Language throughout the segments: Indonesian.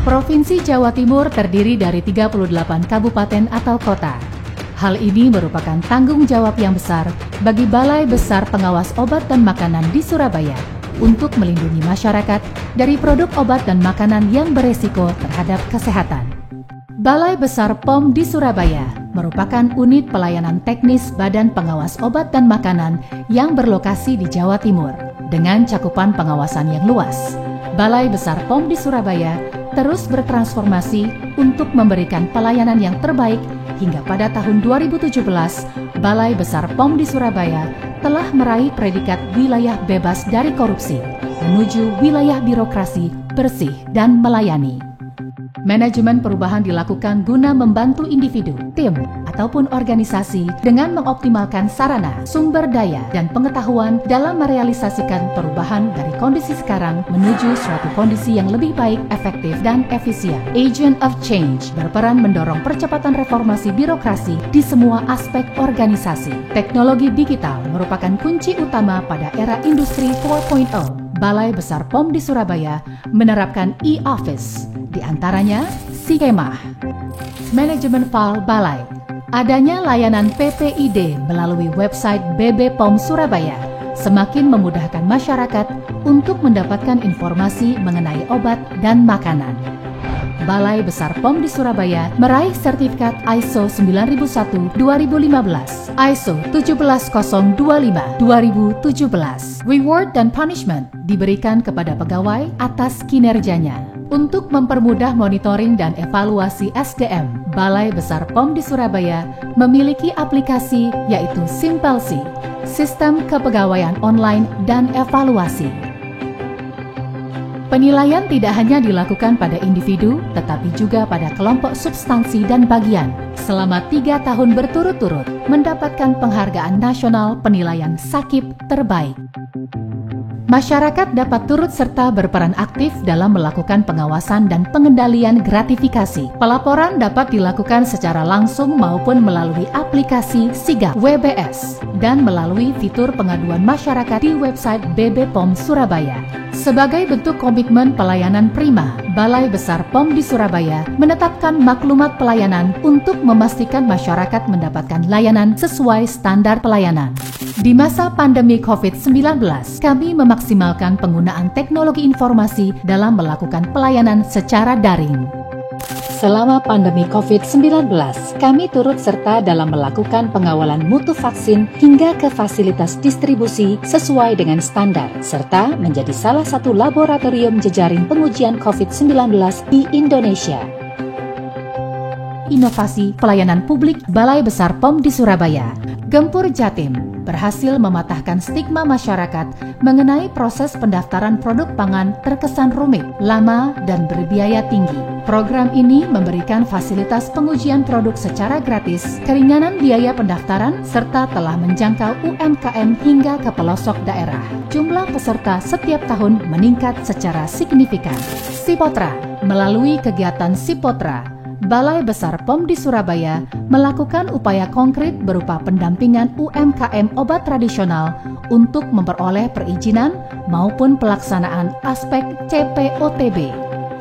Provinsi Jawa Timur terdiri dari 38 kabupaten atau kota. Hal ini merupakan tanggung jawab yang besar bagi Balai Besar Pengawas Obat dan Makanan di Surabaya untuk melindungi masyarakat dari produk obat dan makanan yang beresiko terhadap kesehatan. Balai Besar POM di Surabaya merupakan unit pelayanan teknis Badan Pengawas Obat dan Makanan yang berlokasi di Jawa Timur dengan cakupan pengawasan yang luas. Balai Besar POM di Surabaya terus bertransformasi untuk memberikan pelayanan yang terbaik hingga pada tahun 2017, Balai Besar POM di Surabaya telah meraih predikat wilayah bebas dari korupsi menuju wilayah birokrasi bersih dan melayani. Manajemen perubahan dilakukan guna membantu individu, tim, ataupun organisasi dengan mengoptimalkan sarana, sumber daya, dan pengetahuan dalam merealisasikan perubahan dari kondisi sekarang menuju suatu kondisi yang lebih baik, efektif, dan efisien. Agent of Change berperan mendorong percepatan reformasi birokrasi di semua aspek organisasi. Teknologi digital merupakan kunci utama pada era industri 4.0. Balai Besar POM di Surabaya menerapkan e-office, di antaranya Skemah. Manajemen file Balai. Adanya layanan PPID melalui website BB POM Surabaya semakin memudahkan masyarakat untuk mendapatkan informasi mengenai obat dan makanan. Balai Besar POM di Surabaya meraih sertifikat ISO 9001-2015, ISO 17025-2017. Reward dan punishment diberikan kepada pegawai atas kinerjanya. Untuk mempermudah monitoring dan evaluasi SDM, Balai Besar POM di Surabaya memiliki aplikasi yaitu Simpelsi, Sistem Kepegawaian Online dan Evaluasi. Penilaian tidak hanya dilakukan pada individu, tetapi juga pada kelompok substansi dan bagian. Selama 3 tahun berturut-turut, mendapatkan penghargaan nasional penilaian SAKIP terbaik. Masyarakat dapat turut serta berperan aktif dalam melakukan pengawasan dan pengendalian gratifikasi. Pelaporan dapat dilakukan secara langsung maupun melalui aplikasi Sigap WBS dan melalui fitur pengaduan masyarakat di website BB POM Surabaya. Sebagai bentuk komitmen pelayanan prima, Balai Besar POM di Surabaya menetapkan maklumat pelayanan untuk memastikan masyarakat mendapatkan layanan sesuai standar pelayanan. Di masa pandemi COVID-19, kami memaksimalkan penggunaan teknologi informasi dalam melakukan pelayanan secara daring. Selama pandemi COVID-19, kami turut serta dalam melakukan pengawalan mutu vaksin hingga ke fasilitas distribusi sesuai dengan standar, serta menjadi salah satu laboratorium jejaring pengujian COVID-19 di Indonesia. Inovasi pelayanan publik Balai Besar POM di Surabaya. Gempur Jatim berhasil mematahkan stigma masyarakat mengenai proses pendaftaran produk pangan terkesan rumit, lama, dan berbiaya tinggi. Program ini memberikan fasilitas pengujian produk secara gratis, keringanan biaya pendaftaran, serta telah menjangkau UMKM hingga ke pelosok daerah. Jumlah peserta setiap tahun meningkat secara signifikan. Sipotra. Melalui kegiatan Sipotra, Balai Besar POM di Surabaya melakukan upaya konkret berupa pendampingan UMKM obat tradisional untuk memperoleh perizinan maupun pelaksanaan aspek CPOTB.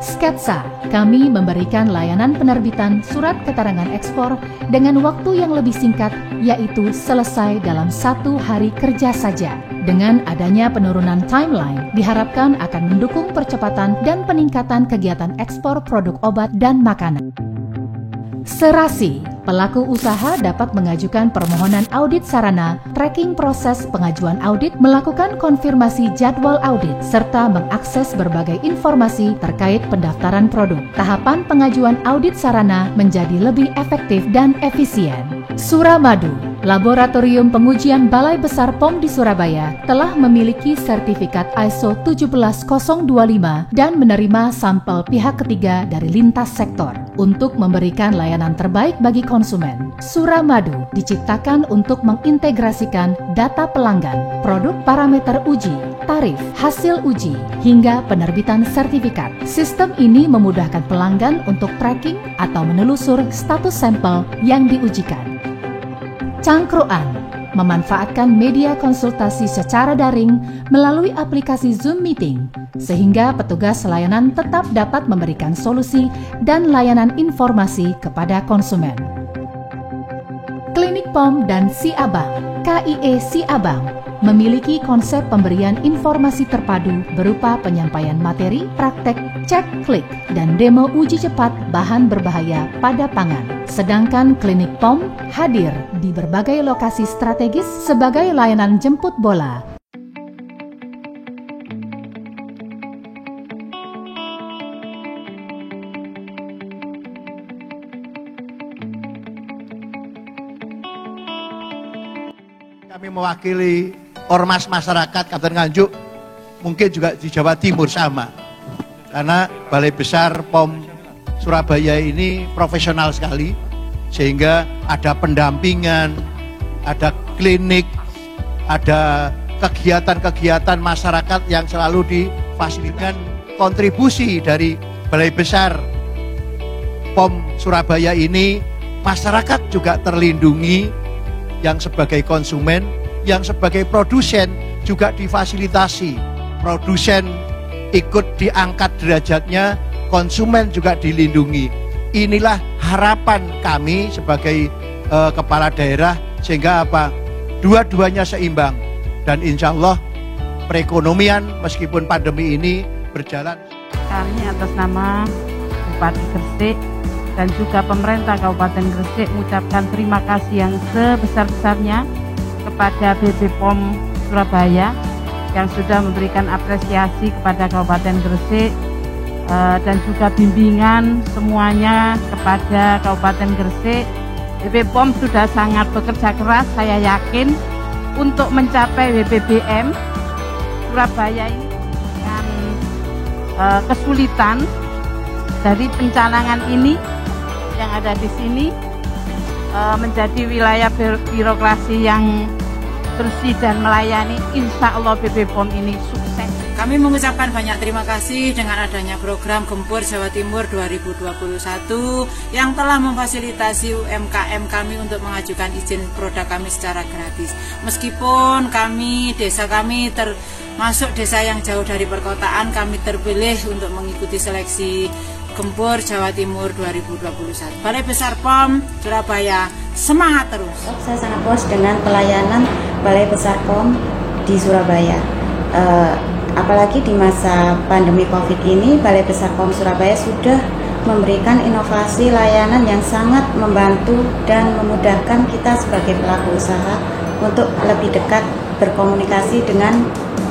Sketsa, kami memberikan layanan penerbitan surat keterangan ekspor dengan waktu yang lebih singkat, yaitu selesai dalam 1 hari kerja saja. Dengan adanya penurunan timeline, diharapkan akan mendukung percepatan dan peningkatan kegiatan ekspor produk obat dan makanan. Serasi, pelaku usaha dapat mengajukan permohonan audit sarana, tracking proses pengajuan audit, melakukan konfirmasi jadwal audit, serta mengakses berbagai informasi terkait pendaftaran produk. Tahapan pengajuan audit sarana menjadi lebih efektif dan efisien. Suramadu, Laboratorium Pengujian Balai Besar POM di Surabaya telah memiliki sertifikat ISO 17025 dan menerima sampel pihak ketiga dari lintas sektor untuk memberikan layanan terbaik bagi konsumen. Suramadu diciptakan untuk mengintegrasikan data pelanggan, produk parameter uji, tarif, hasil uji, hingga penerbitan sertifikat. Sistem ini memudahkan pelanggan untuk tracking atau menelusur status sampel yang diujikan. Cangkruan, memanfaatkan media konsultasi secara daring melalui aplikasi Zoom Meeting, sehingga petugas layanan tetap dapat memberikan solusi dan layanan informasi kepada konsumen. Klinik POM dan Si Abang, KIE Si Abang, memiliki konsep pemberian informasi terpadu berupa penyampaian materi, praktek, cek, klik, dan demo uji cepat bahan berbahaya pada pangan. Sedangkan Klinik POM hadir di berbagai lokasi strategis sebagai layanan jemput bola. Kami mewakili ormas masyarakat Kabupaten Nganjuk, mungkin juga di Jawa Timur sama. Karena Balai Besar POM Surabaya ini profesional sekali, sehingga ada pendampingan, ada klinik, ada kegiatan-kegiatan masyarakat yang selalu difasilitasi. Kontribusi dari Balai Besar POM Surabaya ini, masyarakat juga terlindungi, yang sebagai konsumen, yang sebagai produsen juga difasilitasi. Produsen ikut diangkat derajatnya, konsumen juga dilindungi. Inilah harapan kami sebagai kepala daerah, sehingga apa? Dua-duanya seimbang, dan insya Allah perekonomian meskipun pandemi ini berjalan. Kami atas nama Bupati Gresik dan juga pemerintah Kabupaten Gresik mengucapkan terima kasih yang sebesar-besarnya kepada BP POM Surabaya yang sudah memberikan apresiasi kepada Kabupaten Gresik dan juga bimbingan semuanya kepada Kabupaten Gresik. BP POM sudah sangat bekerja keras, saya yakin, untuk mencapai WBBM Surabaya ini dengan kesulitan dari pencanangan ini yang ada di sini menjadi wilayah birokrasi yang bersih dan melayani. Insya Allah BP POM ini sukses. Kami mengucapkan banyak terima kasih dengan adanya program Gempur Jawa Timur 2021 yang telah memfasilitasi UMKM kami untuk mengajukan izin produk kami secara gratis. Meskipun desa kami termasuk desa yang jauh dari perkotaan, kami terpilih untuk mengikuti seleksi Gempur Jawa Timur 2021. Balai Besar POM Surabaya, semangat terus. Saya sangat puas dengan pelayanan Balai Besar POM di Surabaya. Apalagi di masa pandemi COVID ini, Balai Besar POM Surabaya sudah memberikan inovasi layanan yang sangat membantu dan memudahkan kita sebagai pelaku usaha untuk lebih dekat berkomunikasi dengan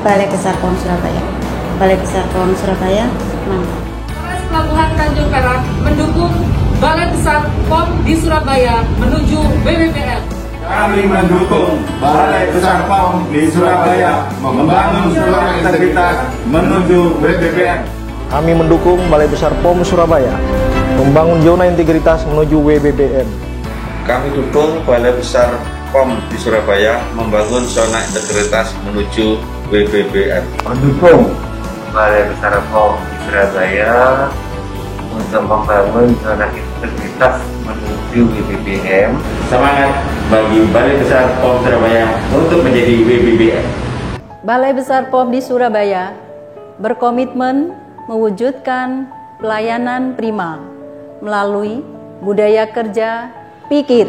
Balai Besar POM Surabaya. Balai Besar POM Surabaya, mantap. Pelabuhan Tanjung Perak mendukung Balai Besar POM di Surabaya menuju WBBM. Kami mendukung Balai Besar POM di Surabaya membangun seluruh integritas menuju WBBM. Kami mendukung Balai Besar POM Surabaya membangun zona integritas menuju WBBM. Kami dukung Balai Besar POM di Surabaya membangun zona integritas menuju WBBM. Mendukung Balai Besar POM di Surabaya untuk membangun zona integritas menuju WBBM. Semangat bagi Balai Besar POM Surabaya untuk menjadi WBBM. Balai Besar POM di Surabaya berkomitmen mewujudkan pelayanan prima melalui budaya kerja, pikir,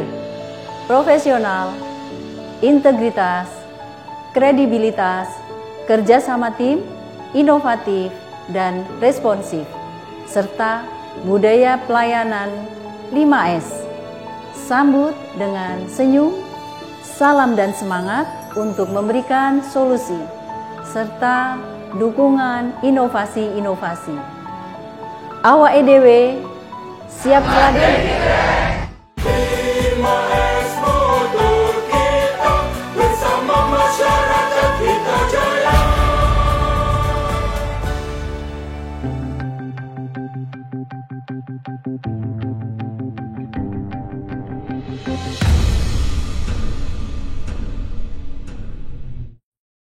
profesional, integritas, kredibilitas, kerjasama tim, inovatif, dan responsif, serta budaya pelayanan 5S. Sambut dengan senyum, salam dan semangat untuk memberikan solusi, serta dukungan inovasi-inovasi. Awak EDW siap meladeni. Kita jaya.